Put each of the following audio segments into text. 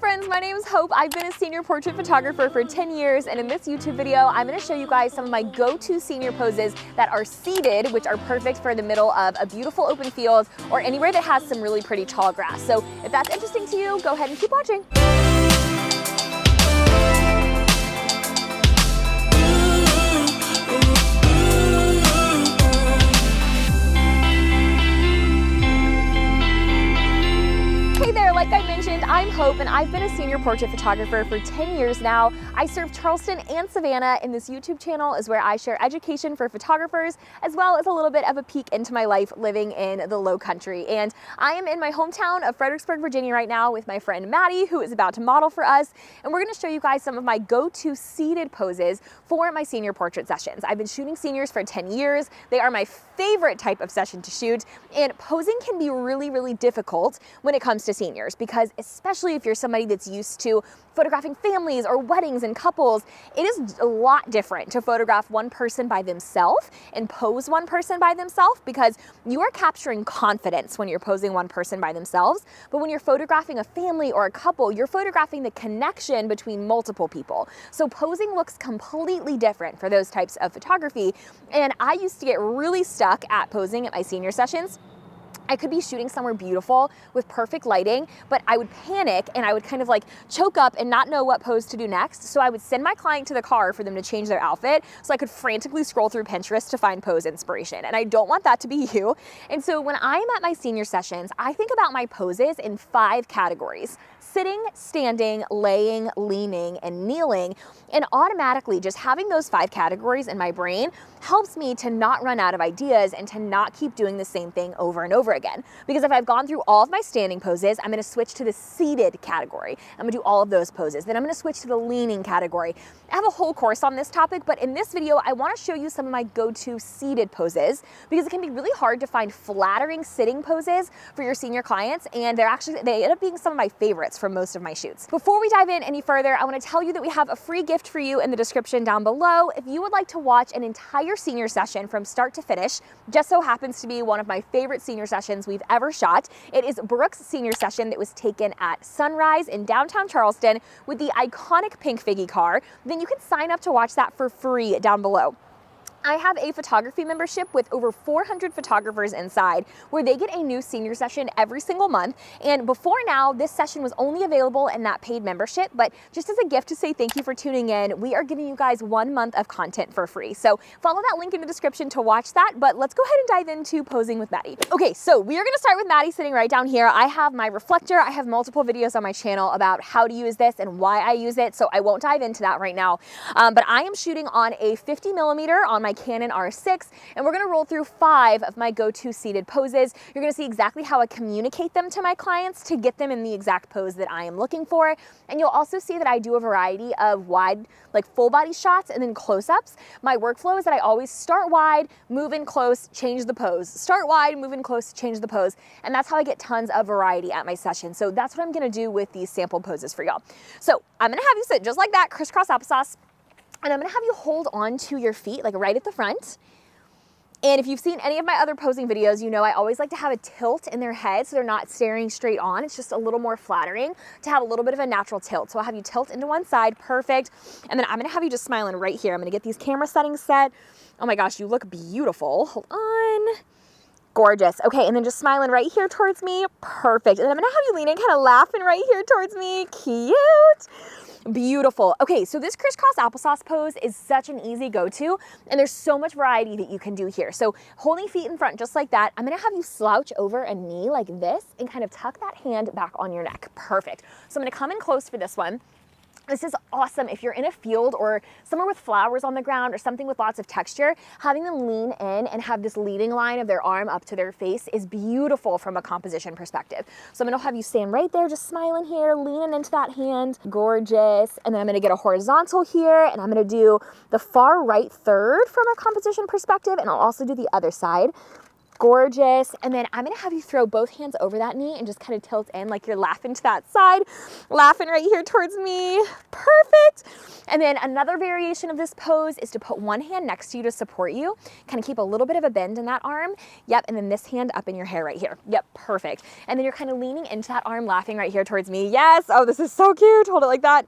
friends, my name is Hope. I've been a senior portrait photographer for 10 years, and in this YouTube video, I'm going to show you guys some of my go-to senior poses that are seated, which are perfect for the middle of a beautiful open field or anywhere that has some really pretty tall grass. So if that's interesting to you, go ahead and keep watching. Like I mentioned, I'm Hope, and I've been a senior portrait photographer for 10 years now. I serve Charleston and Savannah, and this YouTube channel is where I share education for photographers, as well as a little bit of a peek into my life living in the Low Country. And I am in my hometown of Fredericksburg, Virginia right now with my friend Maddie, who is about to model for us. And we're gonna show you guys some of my go-to seated poses for my senior portrait sessions. I've been shooting seniors for 10 years. They are my favorite type of session to shoot, and posing can be really, really difficult when it comes to seniors, because especially if you're somebody that's used to photographing families or weddings and couples, it is a lot different to photograph one person by themselves and pose one person by themselves, because you are capturing confidence when you're posing one person by themselves. But when you're photographing a family or a couple, you're photographing the connection between multiple people. So posing looks completely different for those types of photography. And I used to get really stuck at posing at my senior sessions. I could be shooting somewhere beautiful with perfect lighting, but I would panic and I would kind of like choke up and not know what pose to do next. So I would send my client to the car for them to change their outfit so I could frantically scroll through Pinterest to find pose inspiration. And I don't want that to be you. And so when I'm at my senior sessions, I think about my poses in 5 categories: sitting, standing, laying, leaning, and kneeling. And automatically just having those 5 categories in my brain helps me to not run out of ideas and to not keep doing the same thing over and over again. Because if I've gone through all of my standing poses, I'm gonna switch to the seated category. I'm gonna do all of those poses. Then I'm gonna switch to the leaning category. I have a whole course on this topic, but in this video, I wanna show you some of my go-to seated poses, because it can be really hard to find flattering sitting poses for your senior clients, and they end up being some of my favorites for most of my shoots. Before we dive in any further, I wanna tell you that we have a free gift for you in the description down below. If you would like to watch an entire senior session from start to finish, just so happens to be one of my favorite senior sessions we've ever shot. It is Brooke's senior session that was taken at Sunrise in downtown Charleston with the iconic pink Figgy car. Then you can sign up to watch that for free down below. I have a photography membership with over 400 photographers inside, where they get a new senior session every single month. And before now, this session was only available in that paid membership, but just as a gift to say thank you for tuning in, we are giving you guys 1 month of content for free. So follow that link in the description to watch that, but let's go ahead and dive into posing with Maddie. Okay, so we are gonna start with Maddie sitting right down here. I have my reflector. I have multiple videos on my channel about how to use this and why I use it, so I won't dive into that right now. But I am shooting on a 50mm on my Canon R6, and we're gonna roll through 5 of my go-to seated poses. You're gonna see exactly how I communicate them to my clients to get them in the exact pose that I am looking for. And you'll also see that I do a variety of wide, like full body shots and then close-ups. My workflow is that I always start wide, move in close, change the pose. Start wide, move in close, change the pose. And that's how I get tons of variety at my session. So that's what I'm gonna do with these sample poses for y'all. So I'm gonna have you sit just like that, crisscross applesauce. And I'm gonna have you hold on to your feet, like right at the front. And if you've seen any of my other posing videos, you know I always like to have a tilt in their head so they're not staring straight on. It's just a little more flattering to have a little bit of a natural tilt. So I'll have you tilt into one side, perfect. And then I'm gonna have you just smiling right here. I'm gonna get these camera settings set. Oh my gosh, you look beautiful. Hold on. Gorgeous. Okay, and then just smiling right here towards me, perfect. And then I'm gonna have you leaning, kind of laughing right here towards me, cute. Beautiful. Okay, so this crisscross applesauce pose is such an easy go-to, and there's so much variety that you can do here. So holding feet in front just like that, I'm gonna have you slouch over a knee like this and kind of tuck that hand back on your neck. Perfect. So I'm gonna come in close for this one. This is awesome if you're in a field or somewhere with flowers on the ground or something with lots of texture. Having them lean in and have this leading line of their arm up to their face is beautiful from a composition perspective. So I'm gonna have you stand right there, just smiling here, leaning into that hand. Gorgeous. And then I'm gonna get a horizontal here, and I'm gonna do the far right third from a composition perspective, and I'll also do the other side. Gorgeous. And then I'm gonna have you throw both hands over that knee and just kind of tilt in like you're laughing to that side, laughing right here towards me. Perfect. And then another variation of this pose is to put one hand next to you to support you, kind of keep a little bit of a bend in that arm. Yep, and then this hand up in your hair right here. Yep, perfect. And then you're kind of leaning into that arm, laughing right here towards me. Yes, oh, this is so cute. Hold it like that.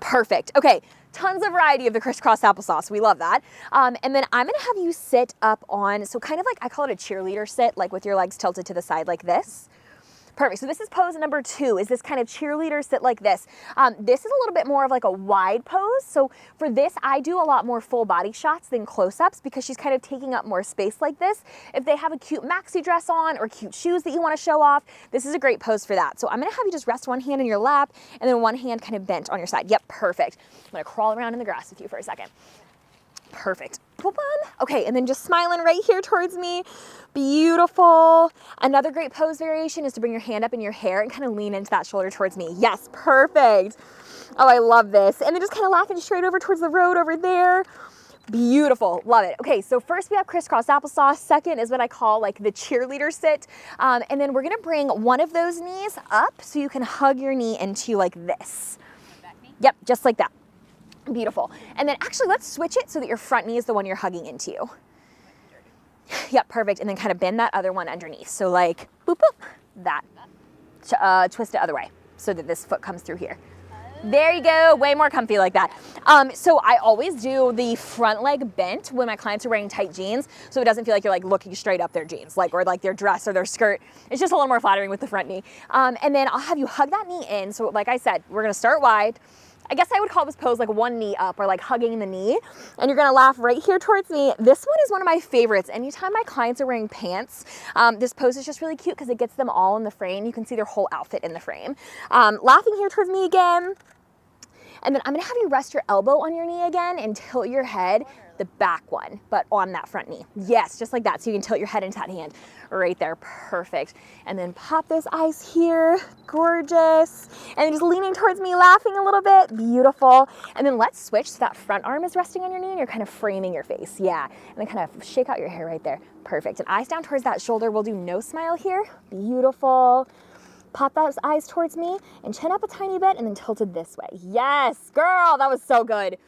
Perfect. Okay. Tons of variety of the crisscross applesauce. We love that. And then I'm gonna have you sit up on, so kind of like, I call it a cheerleader sit, like with your legs tilted to the side like this. Perfect. So this is pose number 2, is this kind of cheerleader sit like this. This is a little bit more of like a wide pose. So for this, I do a lot more full body shots than close-ups because she's kind of taking up more space like this. If they have a cute maxi dress on or cute shoes that you want to show off, this is a great pose for that. So I'm going to have you just rest one hand in your lap and then one hand kind of bent on your side. Yep, perfect. I'm going to crawl around in the grass with you for a second. Perfect. Okay, and then just smiling right here towards me. Beautiful. Another great pose variation is to bring your hand up in your hair and kind of lean into that shoulder towards me. Yes, perfect. Oh, I love this. And then just kind of laughing straight over towards the road over there. Beautiful, love it. Okay, so first we have crisscross applesauce. Second is what I call like the cheerleader sit. And then we're gonna bring one of those knees up so you can hug your knee into like this. Yep, just like that. Beautiful. And then actually let's switch it so that your front knee is the one you're hugging into. Yep, perfect. And then kind of bend that other one underneath. So like, boop, boop, that. Twist it other way so that this foot comes through here. There you go, way more comfy like that. So I always do the front leg bent when my clients are wearing tight jeans, so it doesn't feel like you're like looking straight up their jeans, like or like their dress or their skirt. It's just a little more flattering with the front knee. And then I'll have you hug that knee in. So like I said, we're gonna start wide. I guess I would call this pose like one knee up or like hugging the knee. And you're gonna laugh right here towards me. This one is one of my favorites. Anytime my clients are wearing pants, this pose is just really cute because it gets them all in the frame. You can see their whole outfit in the frame. Laughing here towards me again. And then I'm gonna have you rest your elbow on your knee again and tilt your head, the back one, but on that front knee. Yes, just like that. So you can tilt your head into that hand right there. Perfect. And then pop those eyes here. Gorgeous. And then just leaning towards me, laughing a little bit. Beautiful. And then let's switch so that front arm is resting on your knee and you're kind of framing your face. Yeah. And then kind of shake out your hair right there. Perfect. And eyes down towards that shoulder. We'll do no smile here. Beautiful. Pop those eyes towards me and chin up a tiny bit and then tilted this way. Yes, girl, that was so good.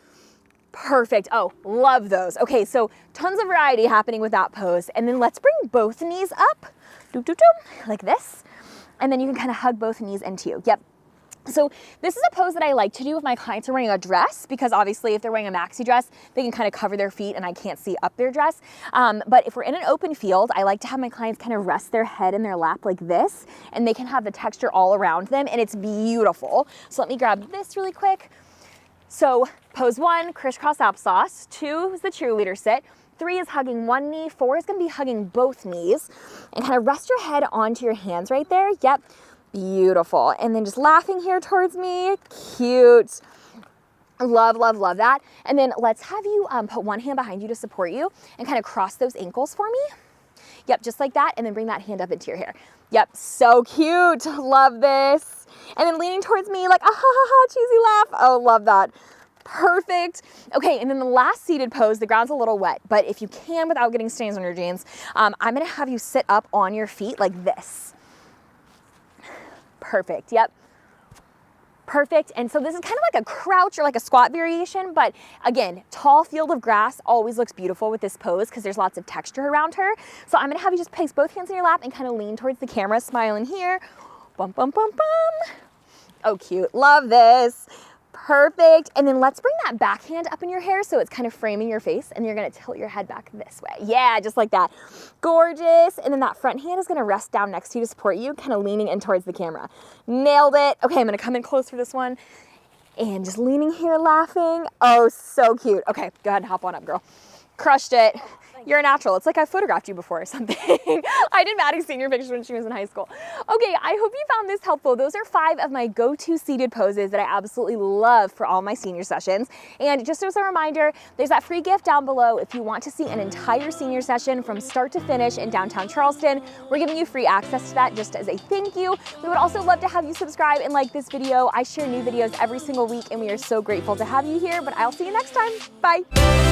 Perfect. Oh, love those. Okay, so tons of variety happening with that pose. And then let's bring both knees up, like this. And then you can kind of hug both knees into you. Yep. So this is a pose that I like to do if my clients are wearing a dress, because obviously if they're wearing a maxi dress, they can kind of cover their feet and I can't see up their dress. But if we're in an open field, I like to have my clients kind of rest their head in their lap like this, and they can have the texture all around them, and it's beautiful. So let me grab this really quick. So pose 1, crisscross applesauce. 2 is the cheerleader sit. 3 is hugging one knee. 4 is gonna be hugging both knees, and kind of rest your head onto your hands right there. Yep. Beautiful. And then just laughing here towards me. Cute. Love, love, love that. And then let's have you put one hand behind you to support you and kind of cross those ankles for me. Yep, just like that. And then bring that hand up into your hair. Yep, so cute. Love this. And then leaning towards me like, ah, ha, ha, ha, cheesy laugh. Oh, love that. Perfect. Okay, and then the last seated pose, the ground's a little wet, but if you can without getting stains on your jeans, I'm gonna have you sit up on your feet like this. Perfect, yep. Perfect, and so this is kind of like a crouch or like a squat variation, but again, tall field of grass always looks beautiful with this pose because there's lots of texture around her. So I'm gonna have you just place both hands in your lap and kind of lean towards the camera, smiling here. Bum, bum, bum, bum. Oh, cute, love this. Perfect, and then let's bring that back hand up in your hair so it's kind of framing your face, and you're gonna tilt your head back this way. Yeah, just like that. Gorgeous, and then that front hand is gonna rest down next to you to support you, kind of leaning in towards the camera. Nailed it. Okay, I'm gonna come in close for this one, and just leaning here, laughing. Oh, so cute. Okay, go ahead and hop on up, girl. Crushed it. You're a natural. It's like I photographed you before or something. I did Maddie's senior pictures when she was in high school. Okay, I hope you found this helpful. Those are 5 of my go-to seated poses that I absolutely love for all my senior sessions. And just as a reminder, there's that free gift down below. If you want to see an entire senior session from start to finish in downtown Charleston, we're giving you free access to that just as a thank you. We would also love to have you subscribe and like this video. I share new videos every single week, and we are so grateful to have you here, but I'll see you next time. Bye.